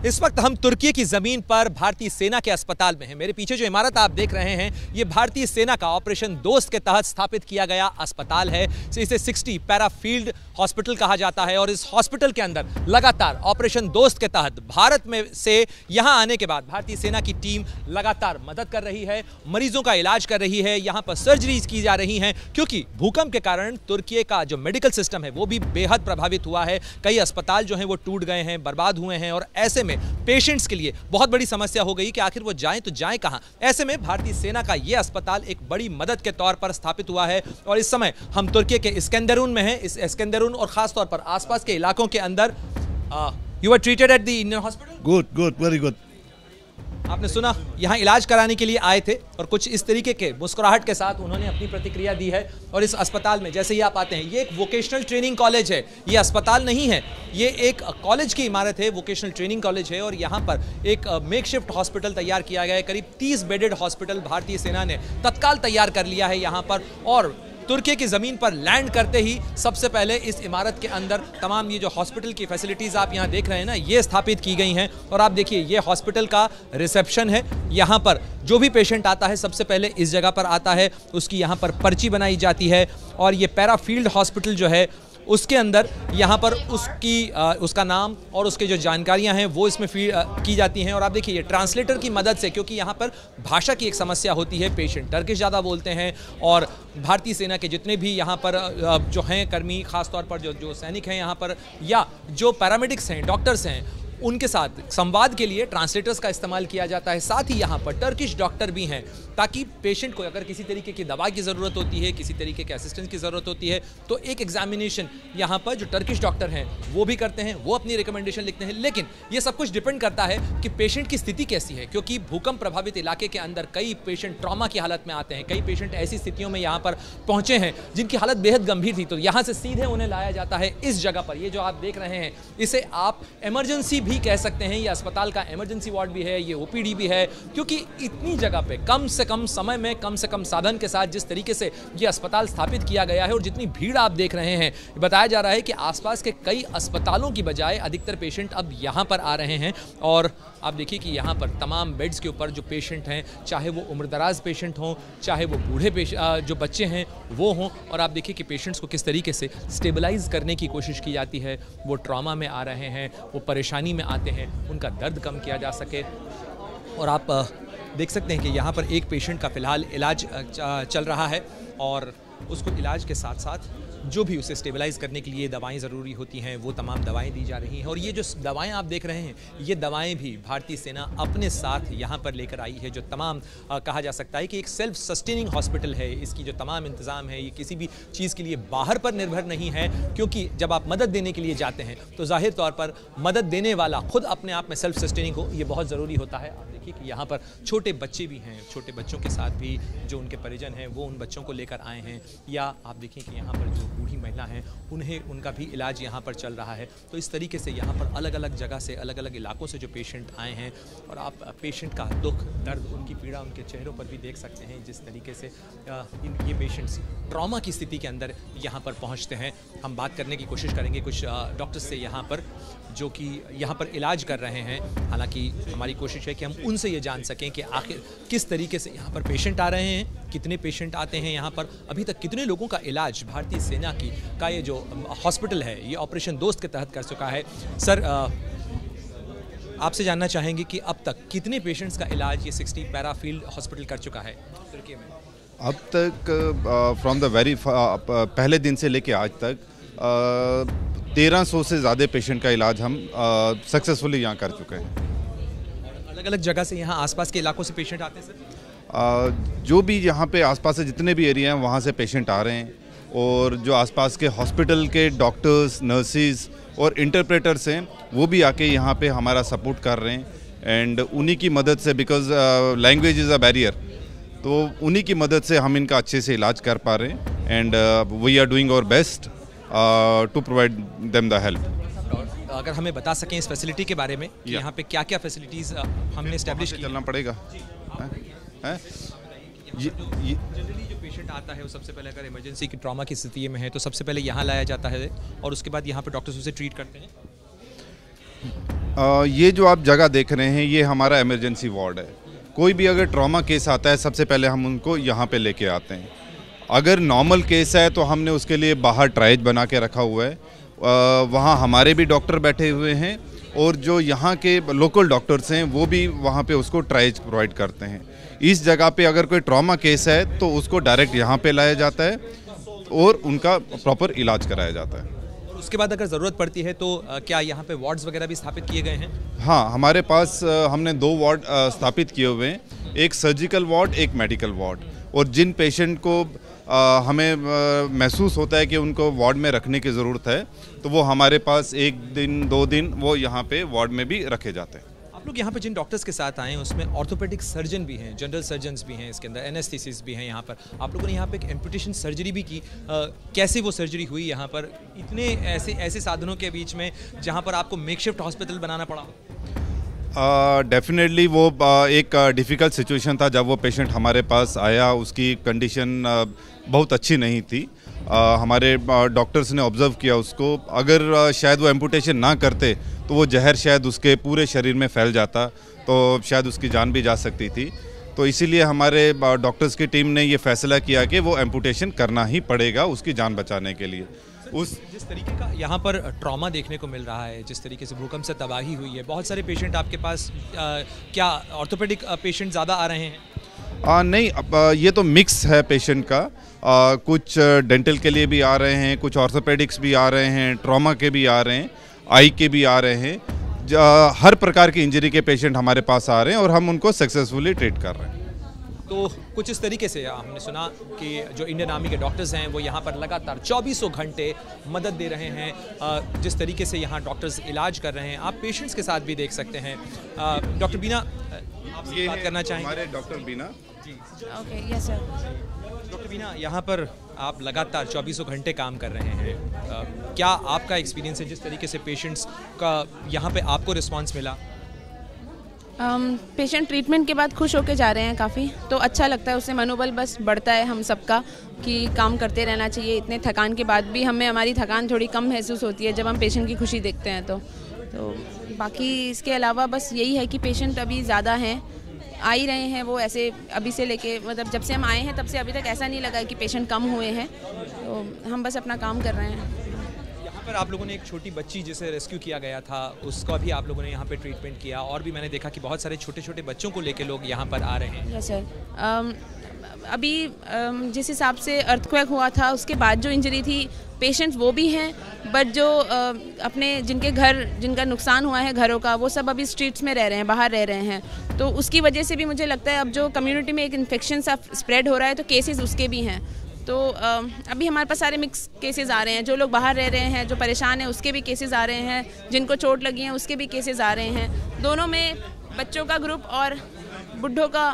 इस वक्त हम तुर्की की जमीन पर भारतीय सेना के अस्पताल में हैं। मेरे पीछे जो इमारत आप देख रहे हैं ये भारतीय सेना का ऑपरेशन दोस्त के तहत स्थापित किया गया अस्पताल है। इसे 60 पैरा फील्ड हॉस्पिटल कहा जाता है और इस हॉस्पिटल के अंदर लगातार ऑपरेशन दोस्त के तहत भारत में से यहां आने के बाद भारतीय सेना की टीम लगातार मदद कर रही है, मरीजों का इलाज कर रही है, यहां पर सर्जरीज की जा रही हैं क्योंकि भूकंप के कारण तुर्की का जो मेडिकल सिस्टम है वो भी बेहद प्रभावित हुआ है। कई अस्पताल जो हैं वो टूट गए हैं, बर्बाद हुए हैं और ऐसे में पेशेंट्स के लिए बहुत बड़ी समस्या हो गई कि आखिर वो जाएं तो जाएं कहां। ऐसे में भारतीय सेना का ये अस्पताल एक बड़ी मदद के तौर पर स्थापित हुआ है और इस समय हम तुर्की के इस्कंदरून में हैं। इस इस्कंदरून और खास तौर पर आसपास के इलाकों के अंदर you are treated at the Indian hospital. Good very good. आपने सुना यहाँ इलाज कराने के लिए आए थे और कुछ इस तरीके के मुस्कुराहट के साथ उन्होंने अपनी प्रतिक्रिया दी है। और इस अस्पताल में जैसे ही आप आते हैं, ये एक वोकेशनल ट्रेनिंग कॉलेज है, ये अस्पताल नहीं है, ये एक कॉलेज की इमारत है, वोकेशनल ट्रेनिंग कॉलेज है और यहाँ पर एक मेकशिफ्ट हॉस्पिटल तैयार किया गया है। करीब 30 बेडेड हॉस्पिटल भारतीय सेना ने तत्काल तैयार कर लिया है यहाँ पर और तुर्की की ज़मीन पर लैंड करते ही सबसे पहले इस इमारत के अंदर तमाम ये जो हॉस्पिटल की फैसिलिटीज़ आप यहाँ देख रहे हैं ना, ये स्थापित की गई हैं। और आप देखिए ये हॉस्पिटल का रिसेप्शन है। यहाँ पर जो भी पेशेंट आता है सबसे पहले इस जगह पर आता है, उसकी यहाँ पर पर्ची बनाई जाती है और ये पैरा फील्ड हॉस्पिटल जो है उसके अंदर यहाँ पर उसका नाम और उसके जो जानकारियाँ हैं वो इसमें की जाती हैं। और आप देखिए ये ट्रांसलेटर की मदद से, क्योंकि यहाँ पर भाषा की एक समस्या होती है, पेशेंट टर्किश ज़्यादा बोलते हैं और भारतीय सेना के जितने भी यहाँ पर जो हैं कर्मी, ख़ास तौर पर जो सैनिक हैं यहाँ पर या जो पैरामेडिक्स हैं, डॉक्टर्स हैं, उनके साथ संवाद के लिए ट्रांसलेटर्स का इस्तेमाल किया जाता है। साथ ही यहाँ पर टर्किश डॉक्टर भी हैं ताकि पेशेंट को अगर किसी तरीके की दवा की ज़रूरत होती है, किसी तरीके के असिस्टेंस की ज़रूरत होती है तो एक एग्जामिनेशन यहाँ पर जो टर्किश डॉक्टर हैं वो भी करते हैं, वो अपनी रिकमेंडेशन लिखते हैं। लेकिन ये सब कुछ डिपेंड करता है कि पेशेंट की स्थिति कैसी है, क्योंकि भूकंप प्रभावित इलाके के अंदर कई पेशेंट ट्रॉमा की हालत में आते हैं, कई पेशेंट ऐसी स्थितियों में यहाँ पर पहुँचे हैं जिनकी हालत बेहद गंभीर थी, तो यहाँ से सीधे उन्हें लाया जाता है इस जगह पर। ये जो आप देख रहे हैं इसे आप इमरजेंसी भी कह सकते हैं, ये अस्पताल का इमरजेंसी वार्ड भी है, ये ओपीडी भी है, क्योंकि इतनी जगह पे कम से कम समय में कम से कम साधन के साथ जिस तरीके से ये अस्पताल स्थापित किया गया है और जितनी भीड़ आप देख रहे हैं, बताया जा रहा है कि आसपास के कई अस्पतालों की बजाय अधिकतर पेशेंट अब यहाँ पर आ रहे हैं। और आप देखिए कि यहाँ पर तमाम बेड्स के ऊपर जो पेशेंट हैं, चाहे वो उम्रदराज पेशेंट हों, चाहे वो बूढ़े जो बच्चे हैं वो हों, और आप देखिए कि पेशेंट्स को किस तरीके से स्टेबलाइज करने की कोशिश की जाती है। वो ट्रॉमा में आ रहे हैं, वो परेशानी में आते हैं, उनका दर्द कम किया जा सके। और आप देख सकते हैं कि यहाँ पर एक पेशेंट का फ़िलहाल इलाज चल रहा है और उसको इलाज के साथ साथ जो भी उसे स्टेबलाइज करने के लिए दवाएं ज़रूरी होती हैं वो तमाम दवाएं दी जा रही हैं। और ये जो दवाएं आप देख रहे हैं ये दवाएं भी भारतीय सेना अपने साथ यहाँ पर लेकर आई है। जो तमाम कहा जा सकता है कि एक सेल्फ सस्टेनिंग हॉस्पिटल है, इसकी जो तमाम इंतज़ाम है ये किसी भी चीज़ के लिए बाहर पर निर्भर नहीं है, क्योंकि जब आप मदद देने के लिए जाते हैं तो जाहिर तौर पर मदद देने वाला खुद अपने आप में सेल्फ सस्टेनिंग हो, ये बहुत ज़रूरी होता है। आप देखिए कि यहाँ पर छोटे बच्चे भी हैं, छोटे बच्चों के साथ भी जो उनके परिजन हैं वो उन बच्चों को लेकर आए हैं, या आप देखिए कि यहाँ पर जो बूढ़ी महिला हैं उनका भी इलाज यहाँ पर चल रहा है। तो इस तरीके से यहाँ पर अलग अलग जगह से, अलग अलग इलाकों से जो पेशेंट आए हैं और आप पेशेंट का दुख, दर्द, उनकी पीड़ा उनके चेहरों पर भी देख सकते हैं जिस तरीके से ये पेशेंट्स ट्रॉमा की स्थिति के अंदर यहाँ पर पहुँचते हैं। हम बात करने की कोशिश करेंगे कुछ डॉक्टर्स से यहाँ पर जो कि यहाँ पर इलाज कर रहे हैं। हालांकि हमारी कोशिश है कि हम उनसे ये जान सकें कि आखिर किस तरीके से यहाँ पर पेशेंट आ रहे हैं, कितने पेशेंट आते हैं यहाँ पर, अभी तक कितने लोगों का इलाज भारतीय सेना का ये जो हॉस्पिटल है ये ऑपरेशन दोस्त के तहत कर चुका है। सर, आपसे जानना चाहेंगे कि अब तक कितने पेशेंट्स का इलाज ये 60 पैरा फील्ड हॉस्पिटल कर चुका है तुर्की में? अब तक फ्रॉम द वेरी पहले दिन से लेके आज तक 1300 से ज़्यादा पेशेंट का इलाज हम सक्सेसफुली यहाँ कर चुके हैं। अलग अलग जगह से यहाँ आसपास के इलाकों से पेशेंट आते हैं सर? जो भी यहाँ पे आसपास से जितने भी एरिया हैं वहाँ से पेशेंट आ रहे हैं और जो आसपास के हॉस्पिटल के डॉक्टर्स, नर्सिस और इंटरप्रेटर्स हैं वो भी आके यहाँ पे हमारा सपोर्ट कर रहे हैं। एंड उन्हीं की मदद से, because language is a barrier, तो उन्हीं की मदद से हम इनका अच्छे से इलाज कर पा रहे हैं। And we are doing our best to provide them the help. अगर हमें बता सकें इस फैसिलिटी के बारे में कि यहाँ पे क्या क्या फैसिलिटीज़ हमने एस्टेब्लिश की? चलना पड़ेगा। जनरली जो पेशेंट आता है वो सबसे पहले अगर इमरजेंसी की ट्रॉमा की स्थिति में है तो सबसे पहले यहाँ लाया जाता है और उसके बाद यहाँ पे डॉक्टर्स उसे ट्रीट करते हैं। ये जो आप जगह देख रहे हैं ये हमारा इमरजेंसी वार्ड है। कोई भी अगर ट्रॉमा केस आता है सबसे पहले हम उनको यहाँ पे लेके आते हैं। अगर नॉर्मल केस है तो हमने उसके लिए बाहर ट्राइज बना के रखा हुआ है, वहाँ हमारे भी डॉक्टर बैठे हुए हैं और जो यहाँ के लोकल डॉक्टर्स हैं वो भी वहाँ पे उसको ट्राइज प्रोवाइड करते हैं। इस जगह पे अगर कोई ट्रॉमा केस है तो उसको डायरेक्ट यहाँ पे लाया जाता है और उनका प्रॉपर इलाज कराया जाता है। और उसके बाद अगर ज़रूरत पड़ती है तो क्या यहाँ पे वार्ड्स वगैरह भी स्थापित किए गए हैं? हाँ, हमारे पास हमने 2 वार्ड स्थापित किए हुए हैं, एक सर्जिकल वार्ड, एक मेडिकल वार्ड। और जिन पेशेंट को हमें महसूस होता है कि उनको वार्ड में रखने की ज़रूरत है तो वो हमारे पास 1 दिन 2 दिन वो यहाँ पे वार्ड में भी रखे जाते हैं। आप लोग यहाँ पे जिन डॉक्टर्स के साथ आए हैं उसमें ऑर्थोपेडिक सर्जन भी हैं, जनरल सर्जन्स भी हैं, इसके अंदर एनेस्थेसिस्ट भी हैं। यहाँ पर आप लोगों ने यहाँ पे एक एम्पुटेशन सर्जरी भी की, कैसे वो सर्जरी हुई यहाँ पर इतने ऐसे साधनों के बीच में जहाँ पर आपको मेकशिफ्ट हॉस्पिटल बनाना पड़ा? डेफिनेटली वो एक डिफ़िकल्ट सिचुएशन था जब वो पेशेंट हमारे पास आया। उसकी कंडीशन बहुत अच्छी नहीं थी। हमारे डॉक्टर्स ने ऑब्ज़र्व किया उसको, अगर शायद वो एम्पुटेशन ना करते तो वो जहर शायद उसके पूरे शरीर में फैल जाता तो शायद उसकी जान भी जा सकती थी। तो इसीलिए हमारे डॉक्टर्स की टीम ने ये फैसला किया कि वो एम्पुटेशन करना ही पड़ेगा उसकी जान बचाने के लिए। जिस तरीके का यहाँ पर ट्रॉमा देखने को मिल रहा है, जिस तरीके से भूकंप से तबाही हुई है, बहुत सारे पेशेंट आपके पास क्या ऑर्थोपेडिक पेशेंट ज़्यादा आ रहे हैं? नहीं, अब ये तो मिक्स है पेशेंट का। कुछ डेंटल के लिए भी आ रहे हैं, कुछ ऑर्थोपेडिक्स भी आ रहे हैं, ट्रॉमा के भी आ रहे हैं, आई के भी आ रहे हैं। हर प्रकार की इंजरी के पेशेंट हमारे पास आ रहे हैं और हम उनको सक्सेसफुली ट्रीट कर रहे हैं। तो कुछ इस तरीके से हमने सुना कि जो इंडियन आर्मी के डॉक्टर्स हैं वो यहाँ पर लगातार 24 घंटे मदद दे रहे हैं। जिस तरीके से यहाँ डॉक्टर्स इलाज कर रहे हैं, आप पेशेंट्स के साथ भी देख सकते हैं। डॉक्टर बीना, आपसे बात करना चाहेंगे? हमारे doctor Bina ji. Okay, yes sir. Doctor Bina, यहाँ पर आप लगातार 24 घंटे काम कर रहे हैं, क्या आपका एक्सपीरियंस है जिस तरीके से पेशेंट्स का यहाँ पे आपको रिस्पांस मिला? पेशेंट ट्रीटमेंट के बाद खुश होकर जा रहे हैं काफ़ी, तो अच्छा लगता है। उससे मनोबल बस बढ़ता है हम सबका कि काम करते रहना चाहिए। इतने थकान के बाद भी हमें हमारी थकान थोड़ी कम महसूस होती है जब हम पेशेंट की खुशी देखते हैं। तो बाकी इसके अलावा बस यही है कि पेशेंट अभी ज़्यादा हैं, आ ही रहे हैं वो ऐसे। अभी से लेके मतलब जब से हम आए हैं तब से अभी तक ऐसा नहीं लगा कि पेशेंट कम हुए हैं। तो हम बस अपना काम कर रहे हैं। पर आप लोगों ने एक छोटी बच्ची जिसे रेस्क्यू किया गया था उसका भी आप लोगों ने यहाँ पे ट्रीटमेंट किया, और भी मैंने देखा कि बहुत सारे छोटे छोटे बच्चों को लेके लोग यहाँ पर आ रहे हैं। Yes sir. अभी जिस हिसाब से अर्थक्वेक हुआ था उसके बाद जो इंजरी थी, पेशेंट्स वो भी हैं, बट जो अपने जिनका नुकसान हुआ है घरों का, वो सब अभी स्ट्रीट्स में रह रहे हैं, बाहर रह रहे हैं। तो उसकी वजह से भी मुझे लगता है अब जो कम्युनिटी में एक इन्फेक्शन सा स्प्रेड हो रहा है तो केसेस उसके भी हैं। तो अभी हमारे पास सारे मिक्स केसेस आ रहे हैं। जो लोग बाहर रह रहे हैं, जो परेशान हैं, उसके भी केसेस आ रहे हैं, जिनको चोट लगी है उसके भी केसेस आ रहे हैं। दोनों में बच्चों का ग्रुप और बुढ़ों का,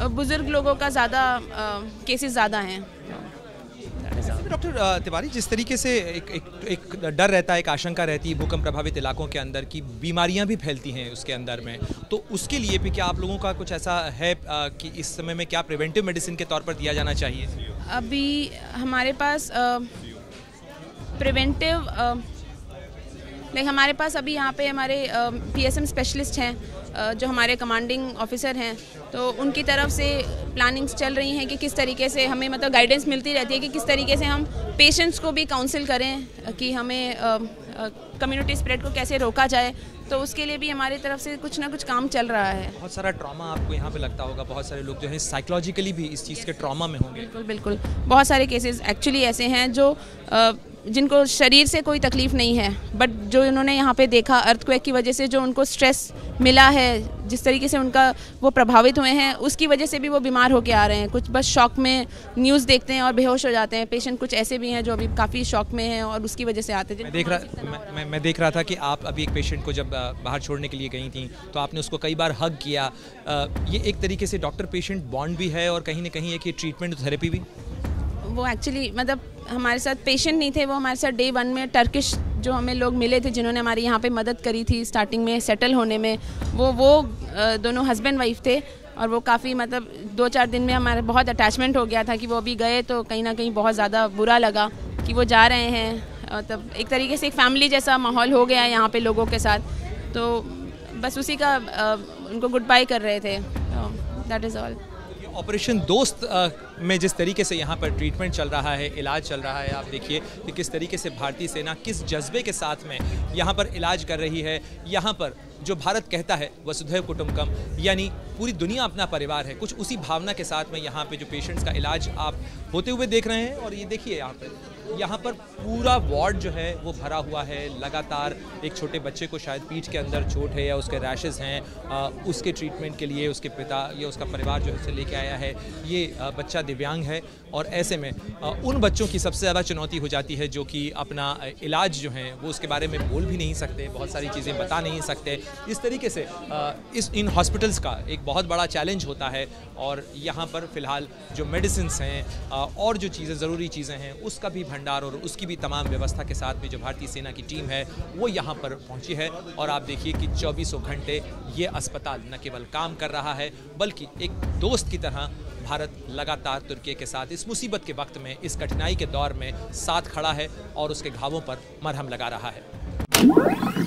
बुजुर्ग लोगों का ज़्यादा केसेस ज़्यादा हैं। डॉक्टर तिवारी, जिस तरीके से एक डर रहता है, एक आशंका रहती है भूकंप प्रभावित इलाकों के अंदर की बीमारियां भी फैलती हैं उसके अंदर में, तो उसके लिए भी क्या आप लोगों का कुछ ऐसा है कि इस समय में क्या प्रिवेंटिव मेडिसिन के तौर पर दिया जाना चाहिए? अभी हमारे पास प्रिवेंटिव लाइक हमारे पास अभी यहाँ पे हमारे PSM स्पेशलिस्ट हैं, जो हमारे कमांडिंग ऑफिसर हैं, तो उनकी तरफ से प्लानिंग्स चल रही हैं कि किस तरीके से हमें मतलब गाइडेंस मिलती रहती है कि किस तरीके से हम पेशेंट्स को भी काउंसिल करें कि हमें कम्युनिटी स्प्रेड को कैसे रोका जाए। तो उसके लिए भी हमारी तरफ से कुछ ना कुछ काम चल रहा है। बहुत सारा ट्रॉमा आपको यहाँ पे लगता होगा, बहुत सारे लोग जो हैं साइकोलॉजिकली भी इस चीज़ के ट्रॉमा में होंगे। बिल्कुल बिल्कुल, बहुत सारे केसेस एक्चुअली ऐसे हैं जो जिनको शरीर से कोई तकलीफ़ नहीं है, बट जो इन्होंने यहाँ पे देखा अर्थक्वेक की वजह से जो उनको स्ट्रेस मिला है, जिस तरीके से उनका वो प्रभावित हुए हैं, उसकी वजह से भी वो बीमार होके आ रहे हैं। कुछ बस शॉक में न्यूज़ देखते हैं और बेहोश हो जाते हैं। पेशेंट कुछ ऐसे भी हैं जो अभी काफ़ी शॉक में हैं और उसकी वजह से आते हैं। मैं देख रहा था कि आप अभी एक पेशेंट को जब बाहर छोड़ने के लिए गई थी तो आपने उसको कई बार हग किया। ये एक तरीके से डॉक्टर पेशेंट बॉन्ड भी है और कहीं ना कहीं एक ये ट्रीटमेंट थेरेपी भी। वो एक्चुअली मतलब हमारे साथ पेशेंट नहीं थे, वो हमारे साथ डे 1 में टर्किश जो हमें लोग मिले थे जिन्होंने हमारी यहाँ पे मदद करी थी स्टार्टिंग में सेटल होने में, वो दोनों हस्बैंड वाइफ थे और वो काफ़ी मतलब 2-4 दिन में हमारे बहुत अटैचमेंट हो गया था कि वो अभी गए तो कहीं ना कहीं बहुत ज़्यादा बुरा लगा कि वो जा रहे हैं। मतलब एक तरीके से एक फैमिली जैसा माहौल हो गया है यहाँ पे लोगों के साथ। तो बस उसी का उनको गुड बाय कर रहे थे, दैट इज़ ऑल। ऑपरेशन दोस्त में जिस तरीके से यहाँ पर ट्रीटमेंट चल रहा है, इलाज चल रहा है, आप देखिए कि किस तरीके से भारतीय सेना किस जज्बे के साथ में यहाँ पर इलाज कर रही है। यहाँ पर जो भारत कहता है वसुधैव कुटुंबकम, यानी पूरी दुनिया अपना परिवार है, कुछ उसी भावना के साथ में यहाँ पे जो पेशेंट्स का इलाज आप होते हुए देख रहे हैं। और ये देखिए यहाँ पर पूरा वार्ड जो है वो भरा हुआ है। लगातार एक छोटे बच्चे को शायद पीठ के अंदर चोट है या उसके रैशेज़ हैं, उसके ट्रीटमेंट के लिए उसके पिता या उसका परिवार जो है उसे लेके आया है। ये बच्चा दिव्यांग है और ऐसे में उन बच्चों की सबसे ज़्यादा चुनौती हो जाती है जो कि अपना इलाज जो है वो उसके बारे में बोल भी नहीं सकते, बहुत सारी चीज़ें बता नहीं सकते। इस तरीके से इन हॉस्पिटल्स का एक बहुत बड़ा चैलेंज होता है। और यहाँ पर फ़िलहाल जो मेडिसिन्स हैं और जो चीज़ें ज़रूरी चीज़ें हैं उसका भी भंडार और उसकी भी तमाम व्यवस्था के साथ में जो भारतीय सेना की टीम है वो यहाँ पर पहुँची है। और आप देखिए कि 24 घंटे ये अस्पताल न केवल काम कर रहा है बल्कि एक दोस्त की तरह भारत लगातार तुर्की के साथ इस मुसीबत के वक्त में, इस कठिनाई के दौर में साथ खड़ा है और उसके घावों पर मरहम लगा रहा है।